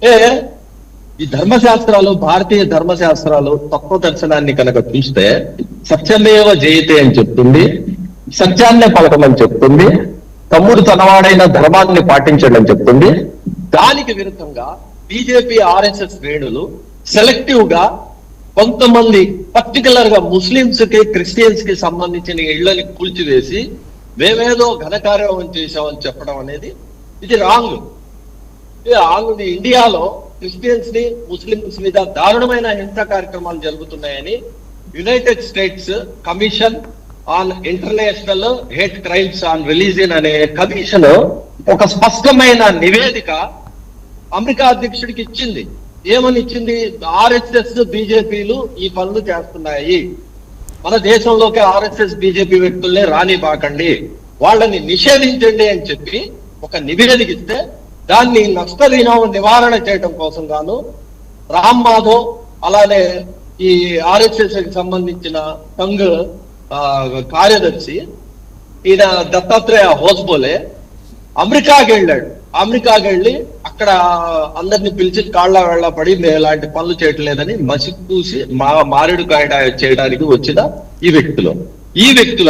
ఏ ఈ ధర్మశాస్త్రాలు, భారతీయ ధర్మశాస్త్రాలు తత్వ దర్శనాన్ని కనుక చూస్తే సత్యమేవ జయతే అని చెప్తుంది, సత్యాన్నే పలకమని చెప్తుంది, తమ్ముడు తనవాడైన ధర్మాన్ని పాటించండి అని చెప్తుంది. దానికి విరుద్ధంగా బీజేపీ ఆర్ఎస్ఎస్ శ్రేణులు సెలెక్టివ్ గా కొంతమంది పర్టికులర్ గా ముస్లింస్ కి, క్రిస్టియన్స్ కి సంబంధించిన ఇళ్లని కూల్చివేసి మేమేదో ఘనకార్యం చేశామని చెప్పడం అనేది ఇది రాంగ్. ఇండియాలో క్రిస్టియన్స్ ని, ముస్లింస్ మీద దారుణమైన హింసా కార్యక్రమాలు జరుగుతున్నాయని United states commission on international hate crimes on religion అనే కమిషన్ ఒక స్పష్టమైన నివేదిక అమెరికా అధ్యక్షుడికి ఇచ్చింది. ఏమని ఇచ్చింది? ఆర్ఎస్ఎస్ బీజేపీలు ఈ పనులు చేస్తున్నాయి, మన దేశంలోకి ఆర్ఎస్ఎస్ బీజేపీ వ్యక్తుల్ని రానివ్వకండి, వాళ్ళని నిషేధించండి అని చెప్పి ఒక నివేదిక ఇస్తే దాన్ని నష్ట నివారణ చేయడం కోసం గాను రామ్ మాధవ్, అలానే ఈ ఆర్ఎస్ఎస్ కి సంబంధించిన సంఘ్ కార్యదర్శి ఈయన దత్తాత్రేయ హోస్బోలే అమెరికాకి వెళ్ళాడు. అమెరికాకి వెళ్ళి అక్కడ అందరిని పిలిచి కాళ్ళ పడి మేము ఇలాంటి పనులు చేయట్లేదని మసి పూసి మారేడు కాయ చేయడానికి వచ్చిన ఈ వ్యక్తులు